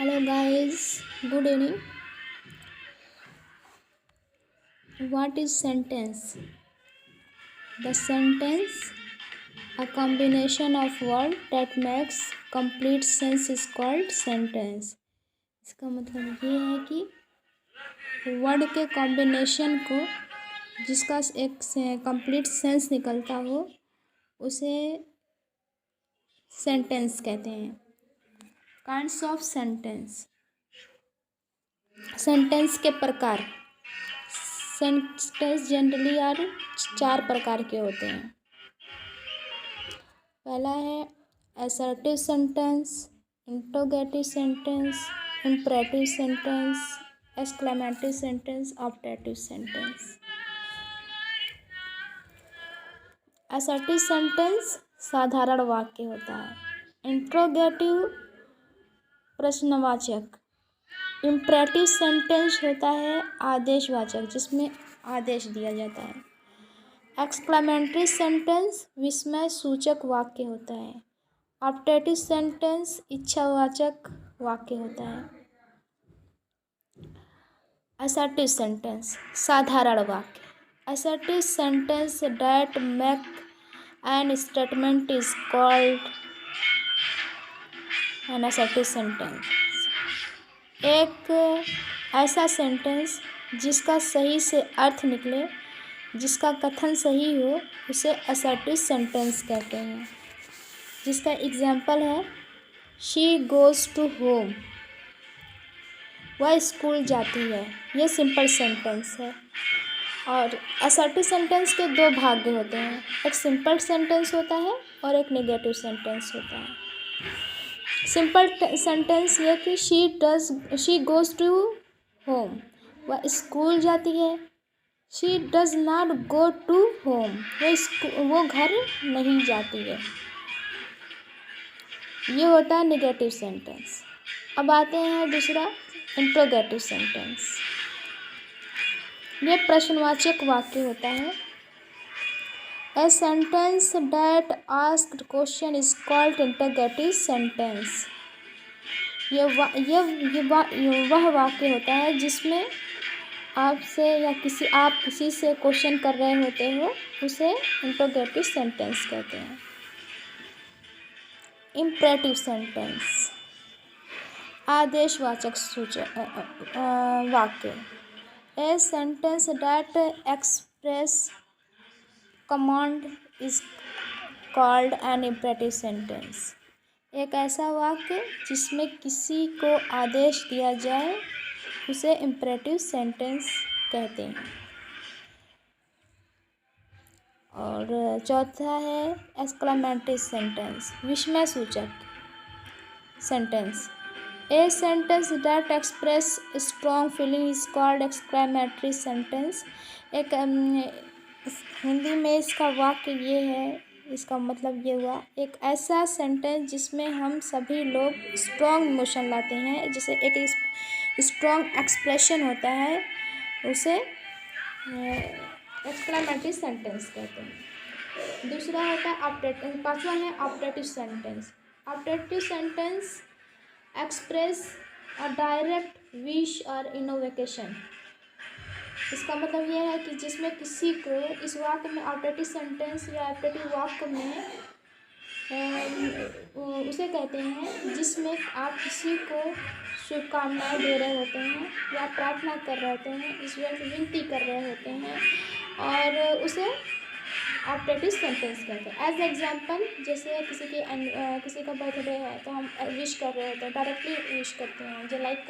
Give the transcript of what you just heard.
Hello guys, good evening. What is sentence? The sentence, a combination of word that makes complete sense is called sentence. इसका मतलब ये है कि word के combination को जिसका एक कंप्लीट सेंस निकलता हो उसे सेंटेंस कहते हैं. Kinds of sentence. सेंटेंस के प्रकार. सेंटेंस जनरली यार 4 प्रकार के होते हैं. पहला है assertive sentence, interrogative sentence, imperative sentence, exclamatory sentence, optative sentence. Assertive sentence साधारण वाक्य होता है. इंट्रोगेटिव प्रश्नवाचक. इंपरेटिव सेंटेंस होता है आदेशवाचक जिसमें आदेश दिया जाता है. एक्सक्लेमेटरी सेंटेंस विस्मय सूचक वाक्य होता है. ऑप्टेटिव सेंटेंस इच्छावाचक वाक्य होता है. असर्टिव सेंटेंस साधारण वाक्य. Assertive sentence that make an statement is called an assertive sentence. एक ऐसा सेंटेंस जिसका सही से अर्थ निकले, जिसका कथन सही हो, उसे असर्टिव सेंटेंस कहते हैं. जिसका एग्जाम्पल है शी गोज़ टू होम. वह स्कूल जाती है. ये सिंपल सेंटेंस है. और असर्टिव सेंटेंस के 2 भाग होते हैं. एक सिंपल सेंटेंस होता है और एक नेगेटिव सेंटेंस होता है. सिंपल सेंटेंस ये कि शी गोज़ टू होम. वह स्कूल जाती है. She does not go to home. वो घर नहीं जाती है. ये होता है नेगेटिव सेंटेंस. अब आते हैं दूसरा इंट्रोगेटिव सेंटेंस. ये प्रश्नवाचक वाक्य होता है. A sentence that asks question is called interrogative sentence. ये वह वाक्य होता है जिसमें आपसे या आप किसी से क्वेश्चन कर रहे होते हो, उसे इंट्रोगेटिव सेंटेंस कहते हैं. इम्परेटिव सेंटेंस आदेशवाचक सूचक वाक्य. A sentence that express command is called an imperative sentence. एक ऐसा वाक्य जिसमें किसी को आदेश दिया जाए उसे इम्परेटिव सेंटेंस कहते हैं. और चौथा है एक्सक्लेमेटरी सेंटेंस विस्मय सूचक sentence. A sentence that express strong feeling is called exclamatory sentence. एक हिंदी में इसका वाक्य ये है, इसका मतलब ये हुआ एक ऐसा सेंटेंस जिसमें हम सभी लोग स्ट्रॉन्ग इमोशन लाते हैं, जैसे एक स्ट्रॉन्ग एक्सप्रेशन होता है, उसे एक्सक्लेमेटरी सेंटेंस कहते हैं. दूसरा होता है ऑप्टेटिव. पांचवा है optative sentence. Optative sentence express अ डायरेक्ट विश और इनोवेशन. इसका मतलब यह है कि जिसमें किसी को इस वाक्य में ऑप्टेटिव सेंटेंस या ऑप्टेटिव वाक्य में उसे कहते हैं जिसमें आप किसी को शुभकामनाएं दे रहे होते हैं या प्रार्थना कर रहे होते हैं, ईश्वर की विनती कर रहे होते हैं, और उसे ऑप्टेटिव सेंटेंस कहते हैं. एज एग्जाम्पल, जैसे किसी का बर्थडे है तो हम विश कर रहे होते हैं, डायरेक्टली विश करते हैं, जो लाइक